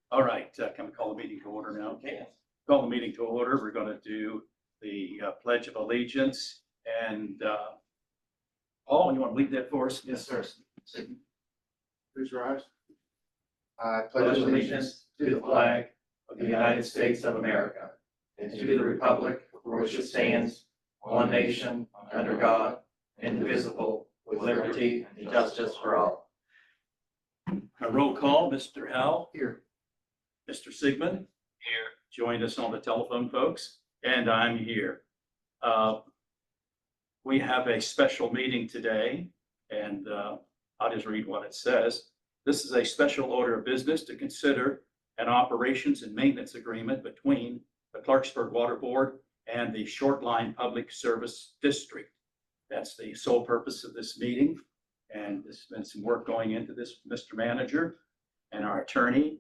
All right, can we call the meeting to order now? Okay. Call the meeting to order. We're going to do the Pledge of Allegiance. And Paul, you want to lead that for us? Yes, sir. Please rise. I pledge allegiance to the flag of the United States of America and to the republic for which it stands, one nation, under God, indivisible, with liberty and justice for all. A roll call, Mr. Howell. Here. Mr. Sigmund. Here. Joined us on the telephone, folks. And I'm here. We have a special meeting today, and I'll just read what it says. This is a special order of business to consider an operations and maintenance agreement between the Clarksburg Water Board and the Short Line Public Service District. That's the sole purpose of this meeting. And there's been some work going into this, Mr. Manager and our attorney.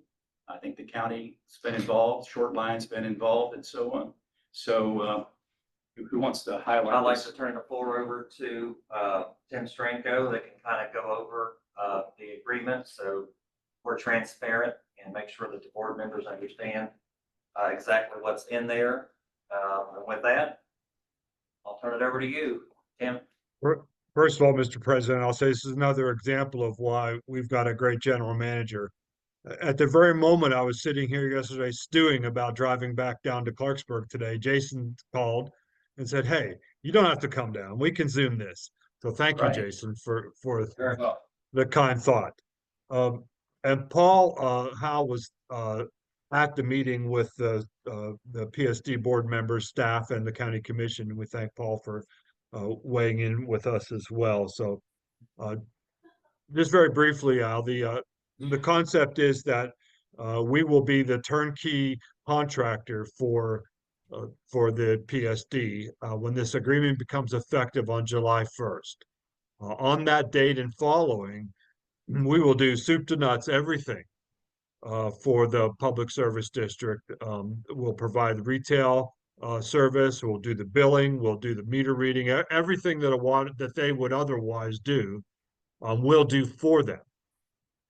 I think the county's been involved, Short Line's been involved, and so on. So who wants to highlight I'd like this? to turn the floor over to Tim Stranko that can kind of go over the agreement so we're transparent and make sure that the board members understand exactly what's in there. And with that, I'll turn it over to you, Tim. First of all, Mr. President, I'll say this is another example of why we've got a great general manager. At the very moment I was sitting here yesterday stewing about driving back down to Clarksburg today, Jason called and said, "Hey, you don't have to come down. We can Zoom this." So thank you, Right. Jason, for Very well. the kind thought. And Paul Howe was at the meeting with the PSD board members, staff, and the county commission. We thank Paul for weighing in with us as well. So just very briefly, Al, the concept is that we will be the turnkey contractor for the PSD when this agreement becomes effective on July 1st. On that date and following, we will do soup to nuts everything for the public service district. We'll provide the retail service, we'll do the billing, we'll do the meter reading, everything that they would otherwise do, we'll do for them.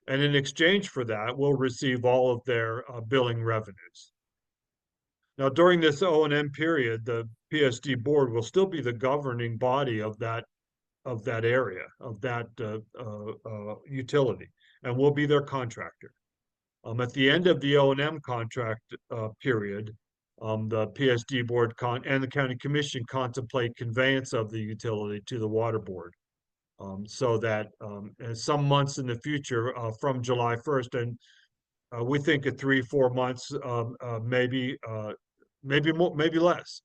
And in exchange for that, we'll receive all of their billing revenues. Now, during this O&M period, the PSD board will still be the governing body of that area, of that utility, and we'll be their contractor. At the end of the O&M contract period, the PSD board and the county commission contemplate conveyance of the utility to the water board. So that in some months in the future, from July 1st, and we think at 3-4 months, maybe more, maybe less,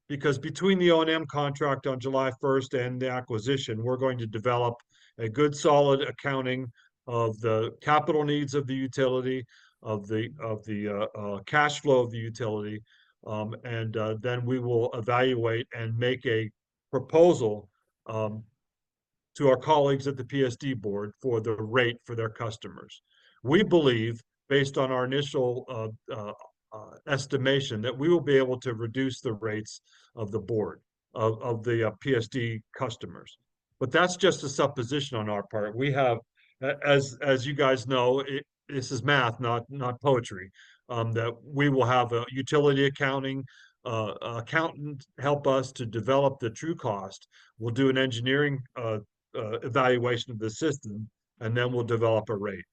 because between the O&M contract on July 1st and the acquisition, we're going to develop a good, solid accounting of the capital needs of the utility, of the cash flow of the utility, and then we will evaluate and make a proposal to our colleagues at the PSD board for the rate for their customers. We believe, based on our initial estimation, that we will be able to reduce the rates of the board, of the PSD customers. But that's just a supposition on our part. We have, as you guys know, this is math, not poetry, that we will have a utility accounting accountant help us to develop the true cost. We'll do an engineering evaluation of the system, and then we'll develop a rate.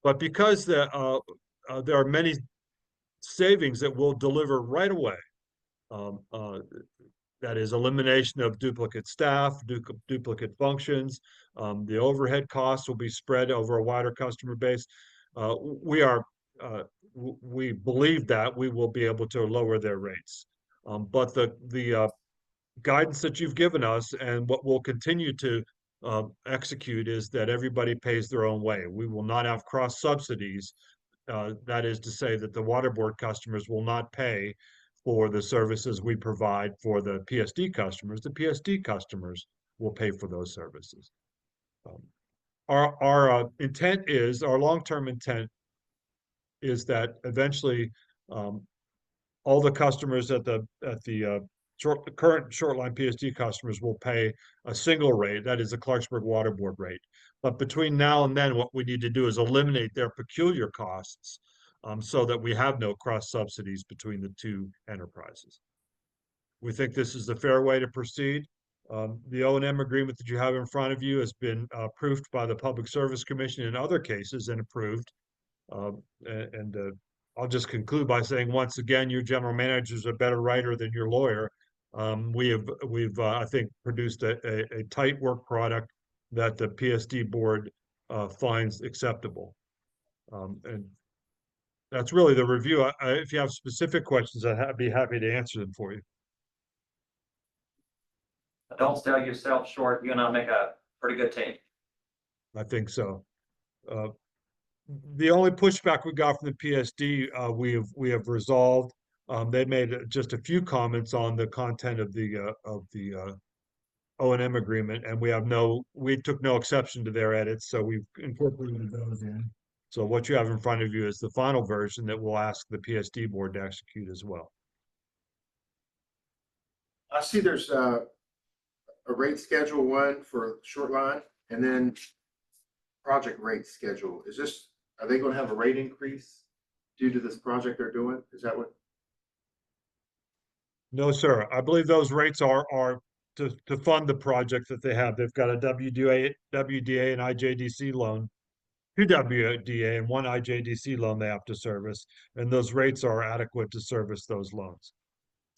But because there are many savings that we'll deliver right away, that is elimination of duplicate staff, duplicate functions, the overhead costs will be spread over a wider customer base. We believe that we will be able to lower their rates. But the guidance that you've given us and what we'll continue to execute is that everybody pays their own way. We will not have cross subsidies. That is to say that the water board customers will not pay for the services we provide for the PSD customers. The PSD customers will pay for those services. Our intent is, our long-term intent is that eventually all the customers at the current short-line PSD customers will pay a single rate, that is the Clarksburg Water Board rate. But between now and then, what we need to do is eliminate their peculiar costs so that we have no cross subsidies between the two enterprises. We think this is the fair way to proceed. The O&M agreement that you have in front of you has been approved by the Public Service Commission in other cases and approved. And I'll just conclude by saying, once again, your general manager is a better writer than your lawyer. We've I think produced a tight work product that the PSD board finds acceptable. And that's really the review. If you have specific questions, I'd be happy to answer them for you. Don't sell yourself short. You and I make a pretty good team. I think so. The only pushback we got from the PSD, we have resolved. They made just a few comments on the content of the O&M agreement, and we took no exception to their edits, so we've incorporated those in. So what you have in front of you is the final version that we'll ask the PSD board to execute as well. I see there's a rate schedule one for short line and then project rate schedule. Are they going to have a rate increase due to this project they're doing? Is that what? No, sir. I believe those rates are to fund the project that they have. They've got a WDA and IJDC loan, two WDA and one IJDC loan they have to service, and those rates are adequate to service those loans.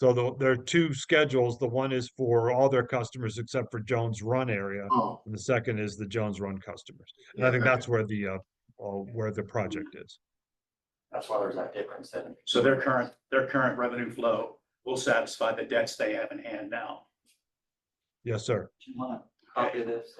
So there are two schedules. The one is for all their customers except for Jones Run area, Oh, and the second is the Jones Run customers. And I yeah, think okay. that's where the project is. That's why there's that difference. So their current revenue flow will satisfy the debts they have in hand now. Yes, sir. Do you want a copy of this?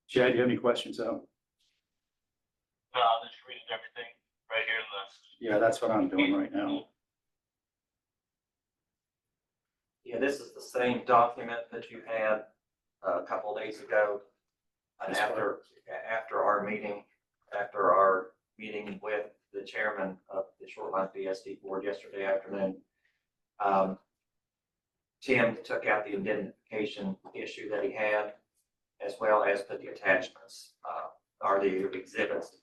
Chad, do you have any questions though? No, I'm just reading everything right here in the. Yeah, that's what I'm doing right now. Yeah, this is the same document that you had a couple of days ago. And after our meeting with the chairman of the Shoreline PSD board yesterday afternoon, Tim took out the indemnification issue that he had, as well as put the attachments, or the exhibits,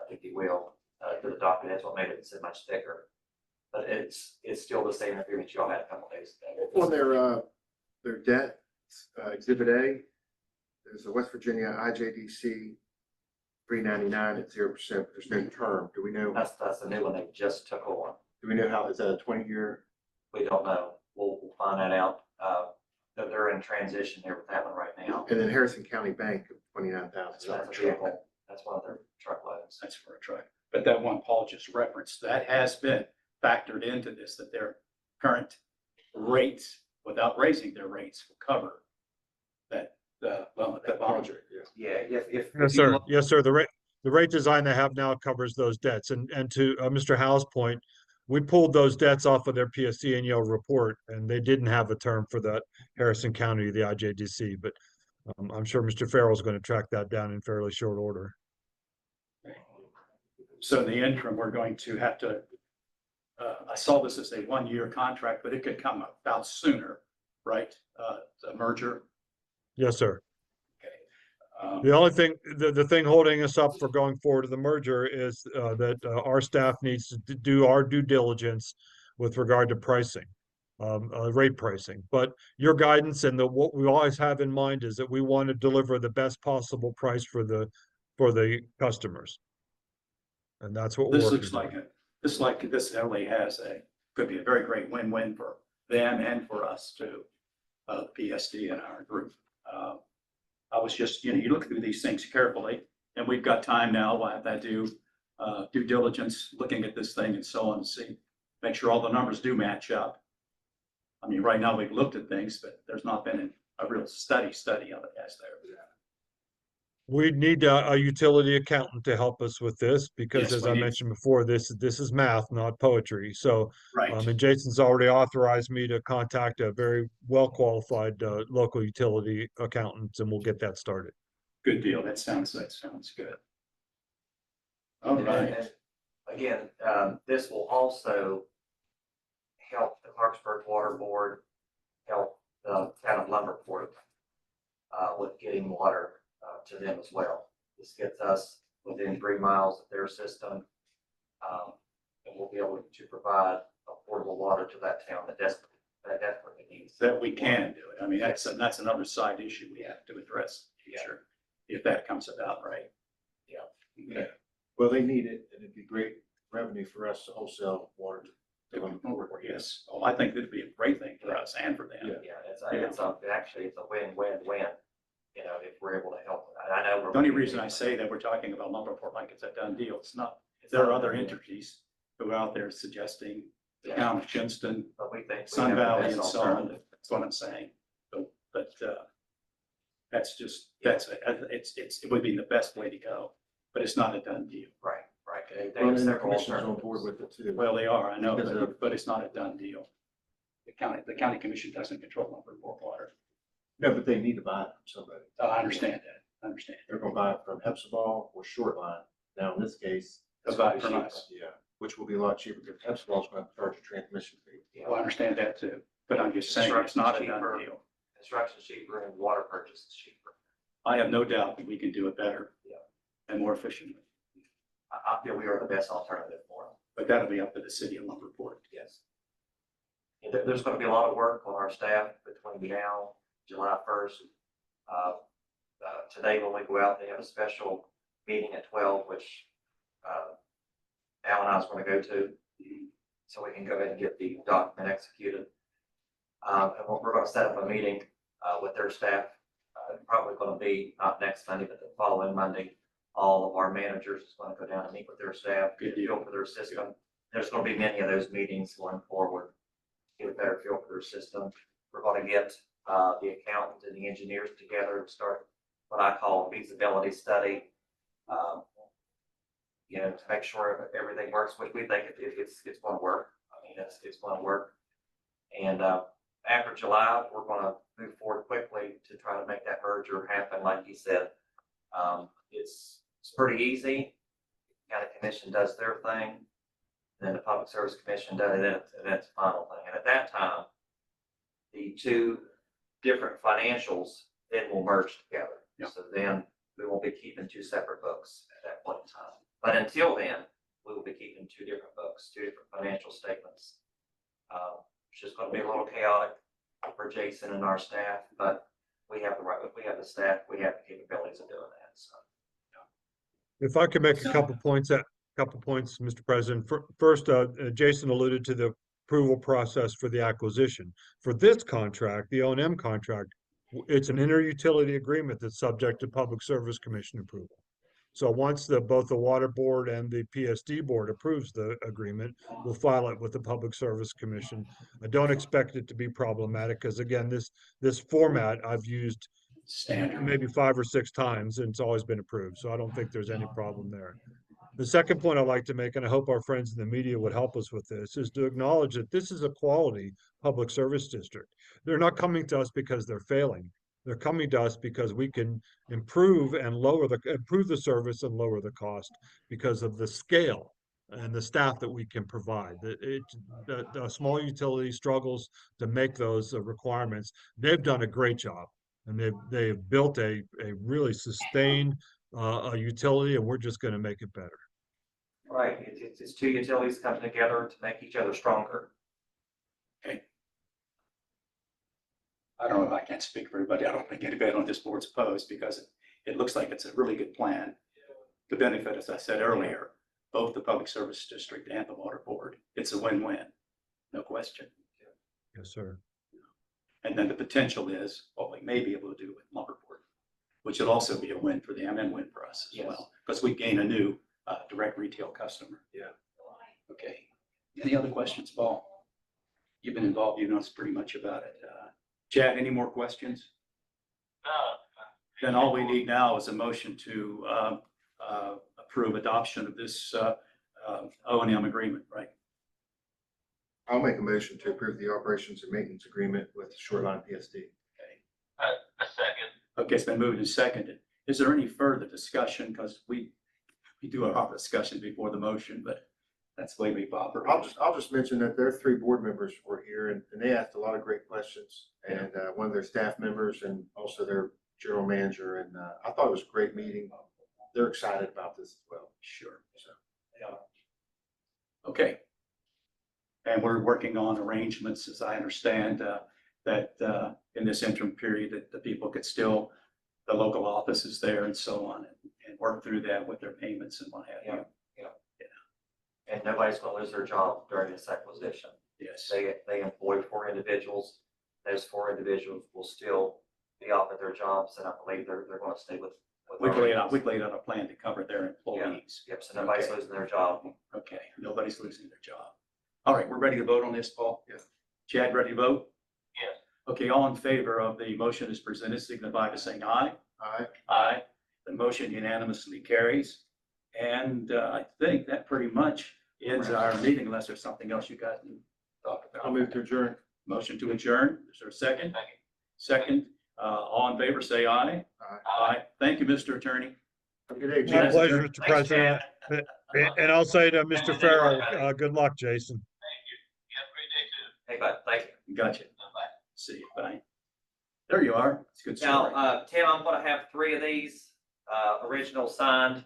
if you will, to the document. That's what made it so much thicker. But it's still the same agreement y'all had a couple days ago. On their debt, exhibit A, there's a West Virginia IJDC 399 at 0%, but there's no term. Do we know That's the new one they just took on. how, is that a 20-year? We don't know. We'll find that out. That they're in transition here with that one right now. And then Harrison County Bank of 29,000. That's a vehicle. That's one of their truckloads. That's for a truck. But that one Paul just referenced, that has been factored into this, that their current rates, without raising their rates, will cover that project. Yeah. Yeah, if Yes, you sir. look- Yes, sir. The rate design they have now covers those debts. And to Mr. Howe's point, we pulled those debts off of their PSC and Yale report, and they didn't have a term for that Harrison County, the IJDC. But I'm sure Mr. Farrell is going to track that down in fairly short order. So in the interim, we're going to have to, I saw this as a 1-year contract, but it could come about sooner, right? The merger. Yes, sir. Okay. The only thing, the thing holding us up for going forward to the merger is that our staff needs to do our due diligence with regard to pricing, rate pricing. But your guidance and what we always have in mind is that we want to deliver the best possible price for the customers. And that's what we're This working looks like this really could be a very great win-win for them and for us too, the PSD and our group. I was just, you look through these things carefully, and we've got time now. We'll have that due diligence, looking at this thing and so on, and see, make sure all the numbers do match up. I mean, right now we've looked at things, but there's not been a real study of it, has there? We need a utility accountant to help us with this because, Yes, as we I need- mentioned before, this is math, not poetry. So, Right. and Jason's already authorized me to contact a very well-qualified local utility accountant, and we'll get that started. Good deal. That sounds good. All And right. then, again, this will also help the the Clarksburg Water Board help the town of Lumberport with getting water to them as well. This gets us within 3 miles of their system, and we'll be able to provide affordable water to that town that desperately needs. That we can do it. I mean, that's another side issue we have to address in the future, if that comes about, right? Yeah. Okay. Well, they need it, and it'd be great revenue for us to wholesale water to them. Yes. Oh, I think that'd be a great thing for us and for them. Yeah, actually, it's a win-win-win, you know, if we're able to help. I know. The only reason I say that we're talking about Lumberport like it's a done deal, it's not. There are other entities who are out there suggesting the town of Kinston, But we think. we Sun have the Valley best and so on. alternative. That's what I'm saying. But that's it would be the best way to go, but it's not a done deal. Right. They Well, have and the several commission's on alternatives. board with it too. Well, they are, I know, Because of- but it's not a done deal. The county commission doesn't control Lumberport water. No, but they need to buy it from somebody. I understand that. I understand. They're gonna buy it from Hepzibah or Shortline. Now, in this case. They'll it's buy gonna it be from cheaper. us. Yeah, which will be a lot cheaper because Hepzibah's gonna charge a transmission fee. Well, I understand that too, but I'm just saying it's not a done deal. Construction's cheaper and water purchase is cheaper. I have no doubt that we can do it better. Yeah. And more efficiently, I feel we are the best alternative for them. but that'll be up to the city of Lumberport. Yes. And there's going to be a lot of work on our staff between now, July 1st. Today, when we go out, they have a special meeting at 12, which Al and I was going to go to, so we can go ahead and get the document executed. And we're going to set up a meeting with their staff. Probably going to be not next Monday, but the following Monday. All of our managers is going to go down and meet with their staff, get a feel for their system. There's going to be many of those meetings going forward. Get a better feel for their system. We're going to get the accountant and the engineers together and start what I call a feasibility study. You know, to make sure everything works, which we think it's going to work. I mean, it's going to work. And after July, we're going to move forward quickly to try to make that merger happen. Like you said, it's pretty easy. County Commission does their thing, and then the Public Service Commission does it, and that's the final thing. And at that time, the two different financials then will merge together. Yeah. So then we won't be keeping two separate books at that point in time. But until then, we will be keeping two different books, two different financial statements. It's just going to be a little chaotic for Jason and our staff, but we have the staff, we have the capabilities of doing that. So. If I could make a couple points, Mr. President. First, Jason alluded to the approval process for the acquisition. For this contract, the O&M contract, it's an inter-utility agreement that's subject to Public Service Commission approval. So once both the Water Board and the PSD Board approves the agreement, we'll file it with the Public Service Commission. I don't expect it to be problematic because again, this format I've used Standard. maybe 5 or 6 times and it's always been approved. So I don't think there's any problem there. The second point I'd like to make, and I hope our friends in the media would help us with this, is to acknowledge that this is a quality public service district. They're not coming to us because they're failing. They're coming to us because we can improve the service and lower the cost because of the scale and the staff that we can provide. The small utility struggles to make those requirements. They've done a great job, and they've built a really sustained a utility, and we're just going to make it better. Right, it's two utilities coming together to make each other stronger. I don't know, I can't speak for everybody. I don't think anybody on this board's opposed because it looks like it's a really good plan to benefit, as I said earlier, both the Public Service District and the Water Board. It's a win-win, no question. Yes, sir. And then the potential is what we may be able to do with Lumberport, which will also be a win for them and win for us as Yes. well, because we gain a new direct retail customer. Yeah. Okay. Any other questions, Paul? You've been involved, you know pretty much about it. Chad, any more questions? Then all we need now is a motion to approve adoption of this O&M agreement, right? I'll make a motion to approve the operations and maintenance agreement with Shoreline PSD. A second. Okay, it's been moved and seconded. Is there any further discussion? Because we do a lot of discussion before the motion, but That's the way we operate. I'll just mention that their 3 board members were here and they asked a lot of great questions. And one of their staff members and also their general manager. And I thought it was a great meeting. They're excited about this as well. Sure. So, Okay. And we're working on arrangements, as I understand, that in this interim period, that the people could still, the local office is there and so on, and work through that with their payments and what have you. And nobody's gonna lose their job during this acquisition. Yes. They employ 4 individuals. Those 4 individuals will still be off at their jobs, and I believe they're gonna stay with. We've laid out a plan to cover their employees. Yep, so nobody's Okay. losing their job. Okay, nobody's losing their job. All right, we're ready to vote on this, Paul? Yes. Chad, ready to vote? Yes. Okay, all in favor of the motion as presented, signify by saying aye. all right. Aye. The motion unanimously carries. And I think that pretty much ends our meeting unless there's something else you guys need to talk about. I'll move to adjourn. Motion to adjourn. Is there a second? Second. All in favor, say aye. Aye. Aye. Thank you, Mr. Attorney. Have a good day, My Jim. pleasure, Mr. Thanks, President. Chad. And I'll say to Mr. Farrell, everybody. good luck, Jason. Thank you. You have a great day too. Hey, bud, thank you. Gotcha. Bye-bye. See you. Bye. There you are. It's a good Now, story. Tim, I'm gonna have 3 of these, original signed,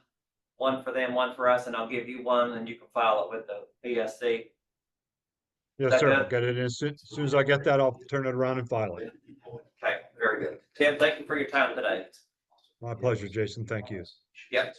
1 for them, 1 for us, and I'll give you 1, and you can file it with the PSC. Yes, that sir. good? I'll get it in. As soon as I get that, I'll turn it around and file it. Okay, very good. Tim, thank you for your time today. My pleasure, Jason. Thank you. Yep.